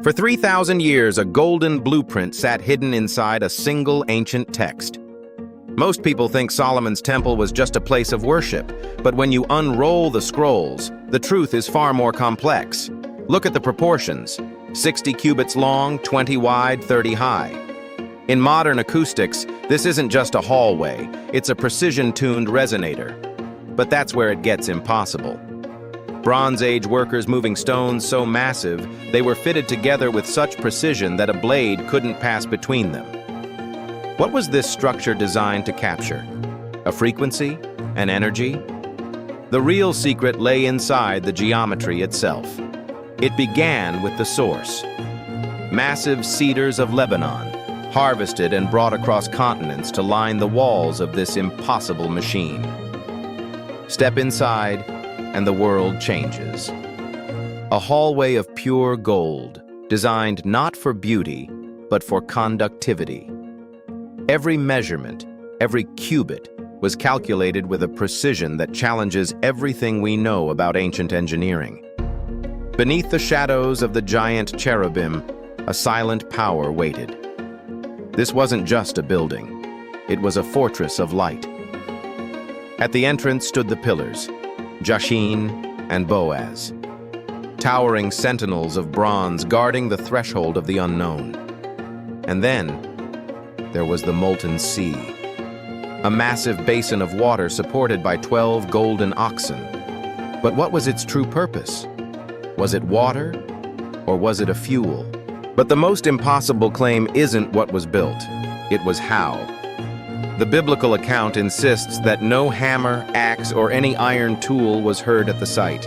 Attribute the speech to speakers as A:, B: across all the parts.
A: For 3,000 years, a golden blueprint sat hidden inside a single ancient text. Most people think Solomon's temple was just a place of worship, but when you unroll the scrolls, the truth is far more complex. Look at the proportions: 60 cubits long, 20 wide, 30 high. In modern acoustics, this isn't just a hallway, it's a precision-tuned resonator. But that's where it gets impossible. Bronze Age workers moving stones so massive, they were fitted together with such precision that a blade couldn't pass between them. What was this structure designed to capture? A frequency? An energy? The real secret lay inside the geometry itself. It began with the source. Massive cedars of Lebanon, harvested and brought across continents to line the walls of this impossible machine. Step inside, and the world changes. A hallway of pure gold, designed not for beauty, but for conductivity. Every measurement, every cubit, was calculated with a precision that challenges everything we know about ancient engineering. Beneath the shadows of the giant cherubim, a silent power waited. This wasn't just a building. It was a fortress of light. At the entrance stood the pillars, Jashin and Boaz, towering sentinels of bronze guarding the threshold of the unknown. And then, there was the molten sea, a massive basin of water supported by 12 golden oxen. But what was its true purpose? Was it water, or was it a fuel? But the most impossible claim isn't what was built, it was how. The biblical account insists that no hammer, axe, or any iron tool was heard at the site.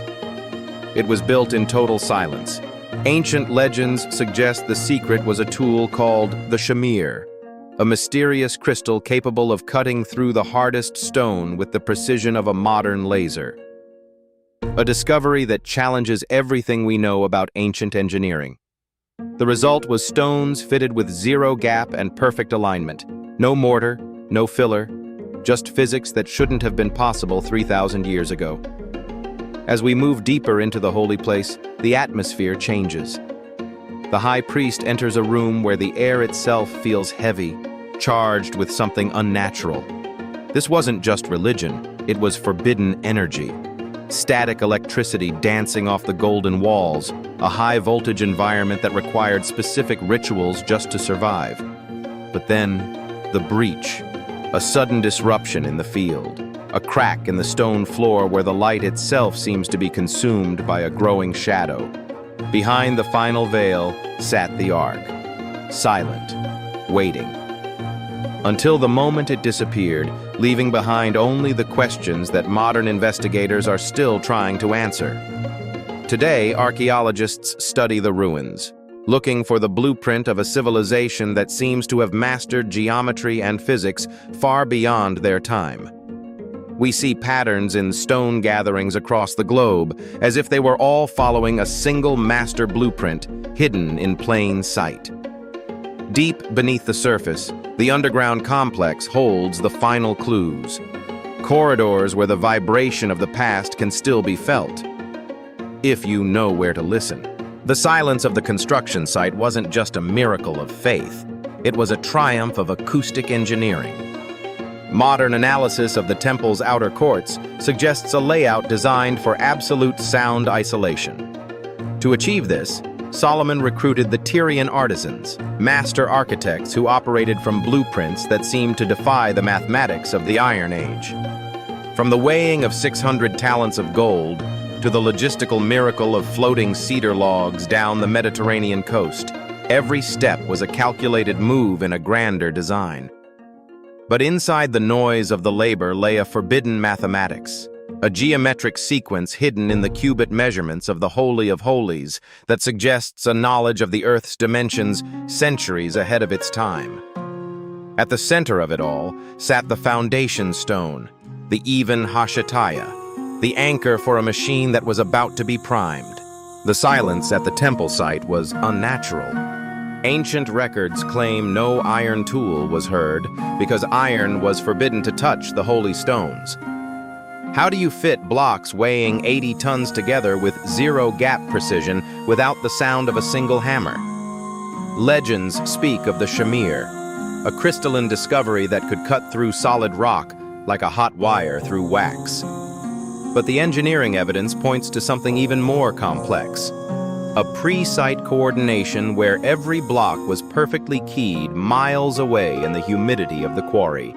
A: It was built in total silence. Ancient legends suggest the secret was a tool called the shamir, a mysterious crystal capable of cutting through the hardest stone with the precision of a modern laser. A discovery that challenges everything we know about ancient engineering. The result was stones fitted with zero gap and perfect alignment. No mortar, no filler, just physics that shouldn't have been possible 3,000 years ago. As we move deeper into the holy place, the atmosphere changes. The high priest enters a room where the air itself feels heavy, charged with something unnatural. This wasn't just religion, it was forbidden energy. Static electricity dancing off the golden walls, a high-voltage environment that required specific rituals just to survive. But then, the breach. A sudden disruption in the field, a crack in the stone floor where the light itself seems to be consumed by a growing shadow. Behind the final veil sat the Ark, silent, waiting. Until the moment it disappeared, leaving behind only the questions that modern investigators are still trying to answer. Today, archaeologists study the ruins, looking for the blueprint of a civilization that seems to have mastered geometry and physics far beyond their time. We see patterns in stone gatherings across the globe, as if they were all following a single master blueprint hidden in plain sight. Deep beneath the surface, the underground complex holds the final clues. Corridors where the vibration of the past can still be felt, if you know where to listen. The silence of the construction site wasn't just a miracle of faith. It was a triumph of acoustic engineering. Modern analysis of the temple's outer courts suggests a layout designed for absolute sound isolation. To achieve this, Solomon recruited the Tyrian artisans, master architects who operated from blueprints that seemed to defy the mathematics of the Iron Age. From the weighing of 600 talents of gold to the logistical miracle of floating cedar logs down the Mediterranean coast, every step was a calculated move in a grander design. But inside the noise of the labor lay a forbidden mathematics, a geometric sequence hidden in the cubit measurements of the Holy of Holies that suggests a knowledge of the Earth's dimensions centuries ahead of its time. At the center of it all sat the foundation stone, the even Hashataya, the anchor for a machine that was about to be primed. The silence at the temple site was unnatural. Ancient records claim no iron tool was heard because iron was forbidden to touch the holy stones. How do you fit blocks weighing 80 tons together with zero gap precision without the sound of a single hammer? Legends speak of the shamir, a crystalline discovery that could cut through solid rock like a hot wire through wax. But the engineering evidence points to something even more complex. A pre-site coordination where every block was perfectly keyed miles away in the humidity of the quarry,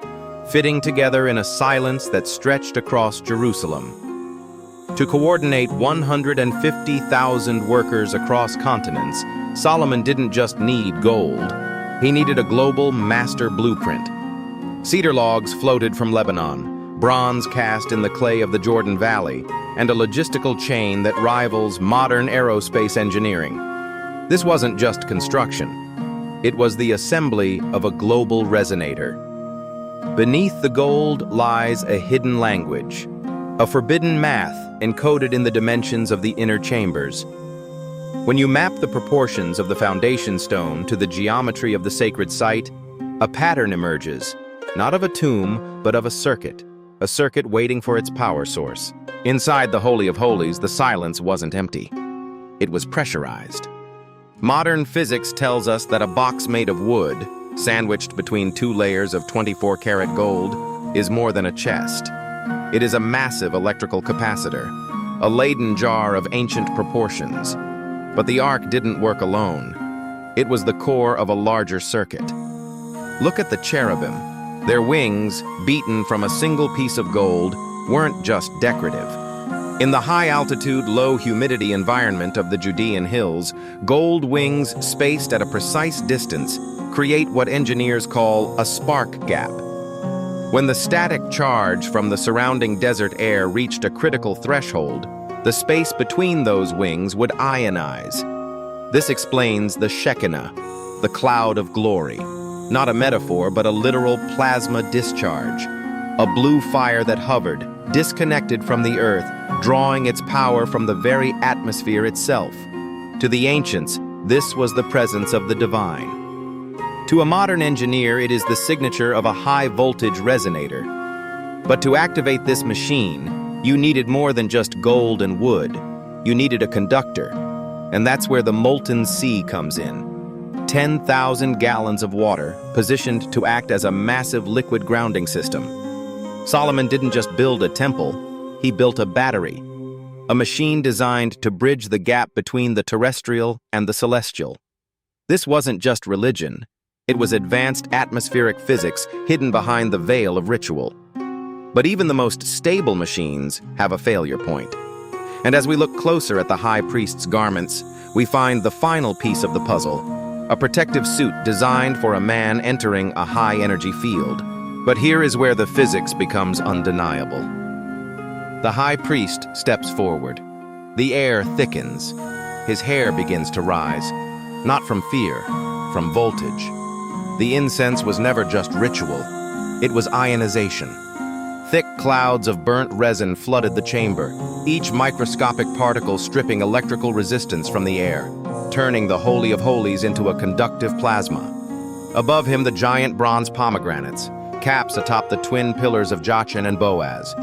A: fitting together in a silence that stretched across Jerusalem. To coordinate 150,000 workers across continents, Solomon didn't just need gold. He needed a global master blueprint. Cedar logs floated from Lebanon, bronze cast in the clay of the Jordan Valley, and a logistical chain that rivals modern aerospace engineering. This wasn't just construction. It was the assembly of a global resonator. Beneath the gold lies a hidden language, a forbidden math encoded in the dimensions of the inner chambers. When you map the proportions of the foundation stone to the geometry of the sacred site, a pattern emerges, not of a tomb, but of a circuit waiting for its power source. Inside the Holy of Holies, the silence wasn't empty. It was pressurized. Modern physics tells us that a box made of wood, sandwiched between two layers of 24-karat gold, is more than a chest. It is a massive electrical capacitor, a laden jar of ancient proportions. But the ark didn't work alone. It was the core of a larger circuit. Look at the cherubim. Their wings, beaten from a single piece of gold, weren't just decorative. In the high-altitude, low-humidity environment of the Judean hills, gold wings spaced at a precise distance create what engineers call a spark gap. When the static charge from the surrounding desert air reached a critical threshold, the space between those wings would ionize. This explains the Shekinah, the cloud of glory. Not a metaphor, but a literal plasma discharge. A blue fire that hovered, disconnected from the earth, drawing its power from the very atmosphere itself. To the ancients, this was the presence of the divine. To a modern engineer, it is the signature of a high-voltage resonator. But to activate this machine, you needed more than just gold and wood. You needed a conductor. And that's where the molten sea comes in. 10,000 gallons of water, positioned to act as a massive liquid grounding system. Solomon didn't just build a temple, he built a battery. A machine designed to bridge the gap between the terrestrial and the celestial. This wasn't just religion. It was advanced atmospheric physics hidden behind the veil of ritual. But even the most stable machines have a failure point. And as we look closer at the high priest's garments, we find the final piece of the puzzle, a protective suit designed for a man entering a high-energy field. But here is where the physics becomes undeniable. The high priest steps forward. The air thickens. His hair begins to rise, not from fear, from voltage. The incense was never just ritual. It was ionization. Thick clouds of burnt resin flooded the chamber, each microscopic particle stripping electrical resistance from the air, turning the Holy of Holies into a conductive plasma. Above him, the giant bronze pomegranates, caps atop the twin pillars of Jachin and Boaz.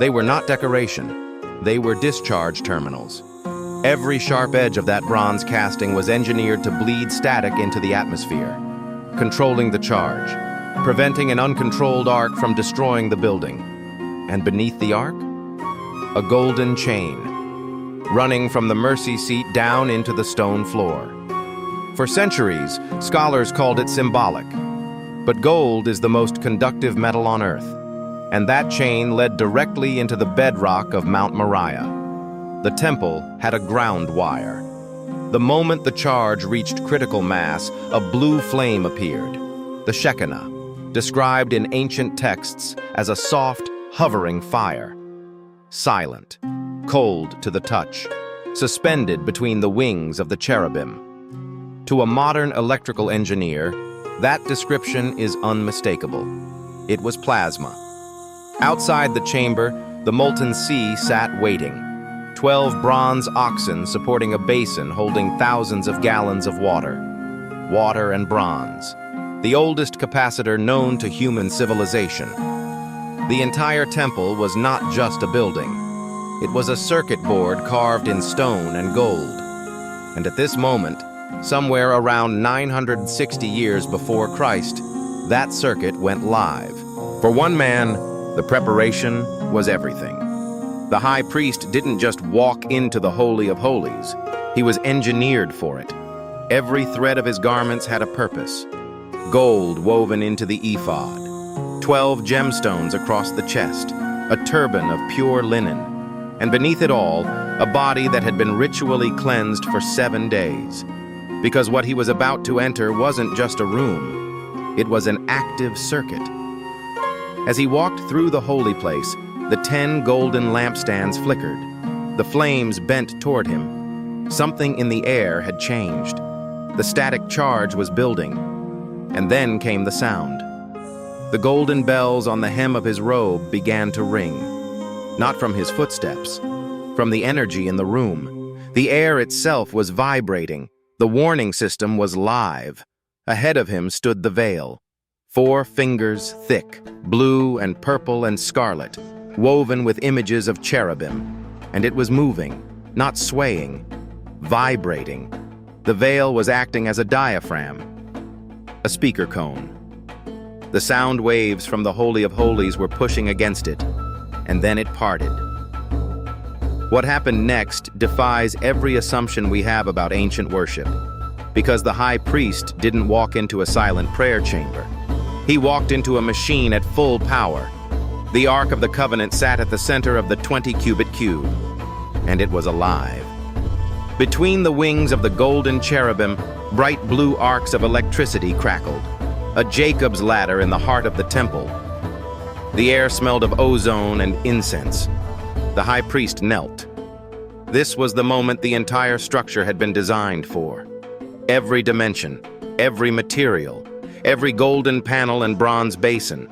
A: They were not decoration. They were discharge terminals. Every sharp edge of that bronze casting was engineered to bleed static into the atmosphere, controlling the charge, preventing an uncontrolled arc from destroying the building. And beneath the arc, a golden chain, running from the mercy seat down into the stone floor. For centuries, scholars called it symbolic. But gold is the most conductive metal on Earth, and that chain led directly into the bedrock of Mount Moriah. The temple had a ground wire. The moment the charge reached critical mass, a blue flame appeared, the Shekinah, described in ancient texts as a soft, hovering fire. Silent, cold to the touch, suspended between the wings of the cherubim. To a modern electrical engineer, that description is unmistakable. It was plasma. Outside the chamber, the molten sea sat waiting. 12 bronze oxen supporting a basin holding thousands of gallons of water. Water and bronze, the oldest capacitor known to human civilization. The entire temple was not just a building. It was a circuit board carved in stone and gold. And at this moment, somewhere around 960 years before Christ, that circuit went live. For one man, the preparation was everything. The high priest didn't just walk into the Holy of Holies. He was engineered for it. Every thread of his garments had a purpose. Gold woven into the ephod, 12 gemstones across the chest, a turban of pure linen, and beneath it all, a body that had been ritually cleansed for 7 days. Because what he was about to enter wasn't just a room, it was an active circuit. As he walked through the holy place, the 10 golden lampstands flickered. The flames bent toward him. Something in the air had changed. The static charge was building. And then came the sound. The golden bells on the hem of his robe began to ring. Not from his footsteps, from the energy in the room. The air itself was vibrating. The warning system was live. Ahead of him stood the veil, 4 fingers thick, blue and purple and scarlet, woven with images of cherubim. And it was moving, not swaying, vibrating. The veil was acting as a diaphragm, a speaker cone. The sound waves from the Holy of Holies were pushing against it, and then it parted. What happened next defies every assumption we have about ancient worship, because the high priest didn't walk into a silent prayer chamber. He walked into a machine at full power. The Ark of the Covenant sat at the center of the 20-cubit cube, and it was alive. Between the wings of the golden cherubim, bright blue arcs of electricity crackled, a Jacob's ladder in the heart of the temple. The air smelled of ozone and incense. The high priest knelt. This was the moment the entire structure had been designed for. Every dimension, every material, every golden panel and bronze basin,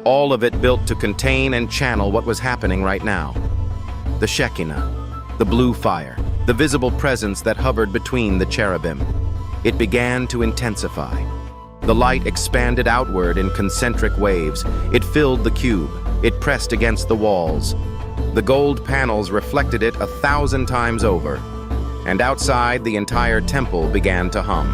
A: all of it built to contain and channel what was happening right now. The Shekinah, the blue fire, the visible presence that hovered between the cherubim. It began to intensify. The light expanded outward in concentric waves. It filled the cube. It pressed against the walls. The gold panels reflected it 1,000 times over. And outside, the entire temple began to hum.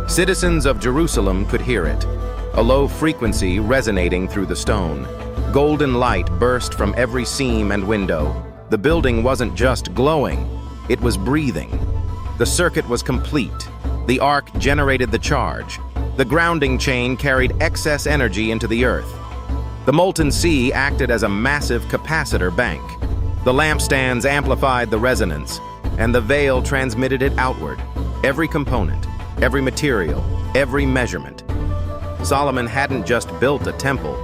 A: Citizens of Jerusalem could hear it, a low frequency resonating through the stone. Golden light burst from every seam and window. The building wasn't just glowing, it was breathing. The circuit was complete. The ark generated the charge. The grounding chain carried excess energy into the earth. The molten sea acted as a massive capacitor bank. The lampstands amplified the resonance, and the veil transmitted it outward. Every component, every material, every measurement. Solomon hadn't just built a temple.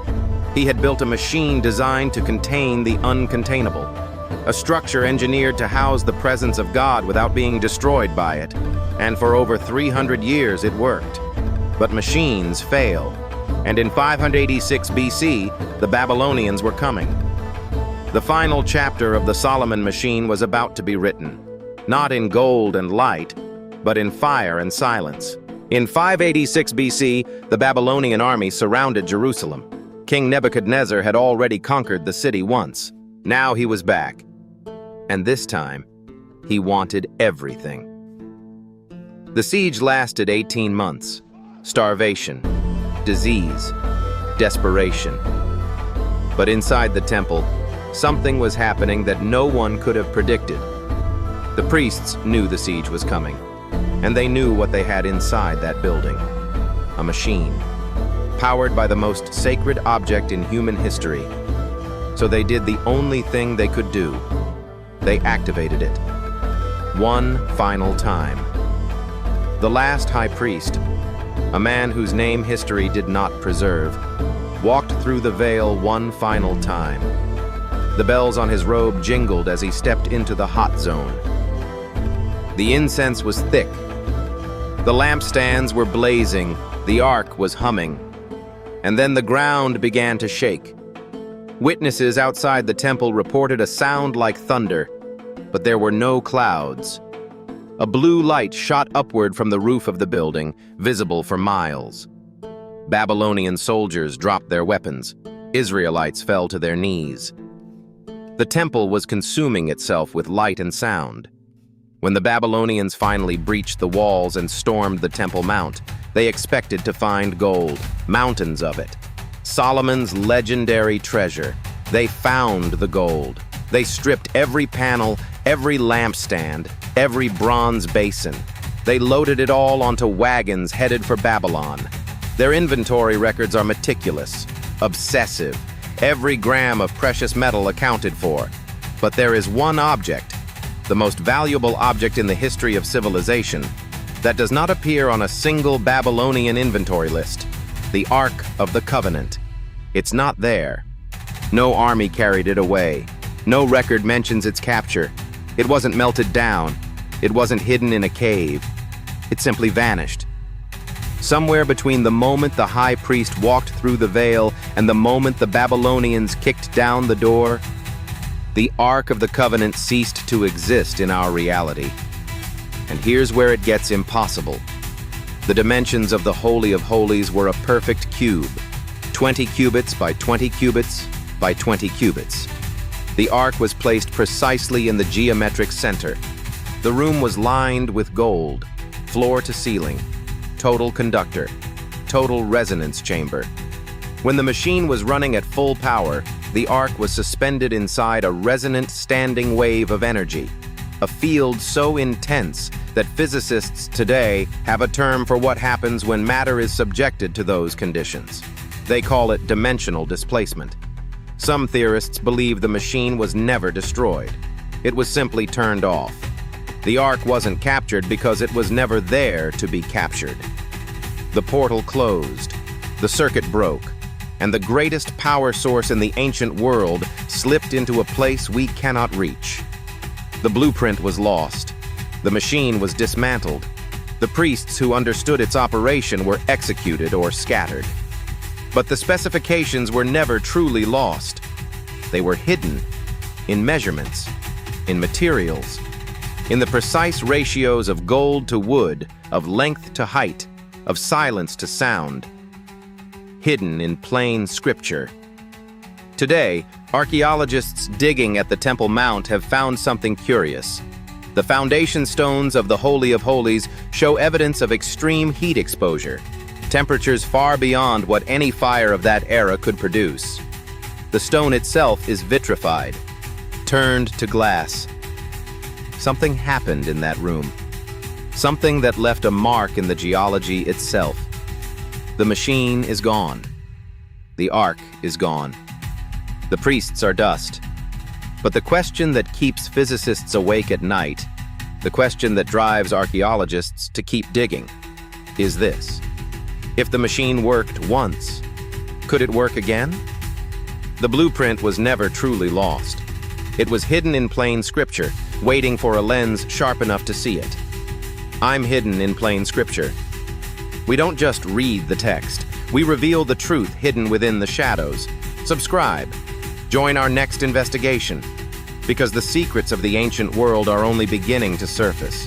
A: He had built a machine designed to contain the uncontainable. A structure engineered to house the presence of God without being destroyed by it. And for over 300 years it worked. But machines fail. And in 586 BC, the Babylonians were coming. The final chapter of the Solomon machine was about to be written, not in gold and light, but in fire and silence. In 586 BC, the Babylonian army surrounded Jerusalem. King Nebuchadnezzar had already conquered the city once. Now he was back. And this time, he wanted everything. The siege lasted 18 months. Starvation, disease, desperation. But inside the temple, something was happening that no one could have predicted. The priests knew the siege was coming, and they knew what they had inside that building. A machine, powered by the most sacred object in human history. So they did the only thing they could do. They activated it. One final time. The last high priest, a man whose name history did not preserve, walked through the veil one final time. The bells on his robe jingled as he stepped into the hot zone. The incense was thick. The lampstands were blazing. The ark was humming. And then the ground began to shake. Witnesses outside the temple reported a sound like thunder, but there were no clouds. A blue light shot upward from the roof of the building, visible for miles. Babylonian soldiers dropped their weapons. Israelites fell to their knees. The temple was consuming itself with light and sound. When the Babylonians finally breached the walls and stormed the Temple Mount, they expected to find gold, mountains of it. Solomon's legendary treasure. They found the gold. They stripped every panel, every lampstand, every bronze basin. They loaded it all onto wagons headed for Babylon. Their inventory records are meticulous, obsessive, every gram of precious metal accounted for. But there is one object, the most valuable object in the history of civilization, that does not appear on a single Babylonian inventory list: the Ark of the Covenant. It's not there. No army carried it away. No record mentions its capture. It wasn't melted down. It wasn't hidden in a cave. It simply vanished. Somewhere between the moment the high priest walked through the veil and the moment the Babylonians kicked down the door, the Ark of the Covenant ceased to exist in our reality. And here's where it gets impossible. The dimensions of the Holy of Holies were a perfect cube, 20 cubits by 20 cubits by 20 cubits. The Ark was placed precisely in the geometric center. The room was lined with gold, floor to ceiling, total conductor, total resonance chamber. When the machine was running at full power, the Ark was suspended inside a resonant standing wave of energy, a field so intense that physicists today have a term for what happens when matter is subjected to those conditions. They call it dimensional displacement. Some theorists believe the machine was never destroyed. It was simply turned off. The Ark wasn't captured because it was never there to be captured. The portal closed, the circuit broke, and the greatest power source in the ancient world slipped into a place we cannot reach. The blueprint was lost. The machine was dismantled. The priests who understood its operation were executed or scattered. But the specifications were never truly lost. They were hidden in measurements, in materials, in the precise ratios of gold to wood, of length to height, of silence to sound, hidden in plain scripture. Today, archaeologists digging at the Temple Mount have found something curious. The foundation stones of the Holy of Holies show evidence of extreme heat exposure, temperatures far beyond what any fire of that era could produce. The stone itself is vitrified, turned to glass. Something happened in that room. Something that left a mark in the geology itself. The machine is gone. The Ark is gone. The priests are dust. But the question that keeps physicists awake at night, the question that drives archaeologists to keep digging, is this: if the machine worked once, could it work again? The blueprint was never truly lost. It was hidden in plain scripture, waiting for a lens sharp enough to see it. I'm hidden in plain scripture. We don't just read the text. We reveal the truth hidden within the shadows. Subscribe. Join our next investigation, because the secrets of the ancient world are only beginning to surface.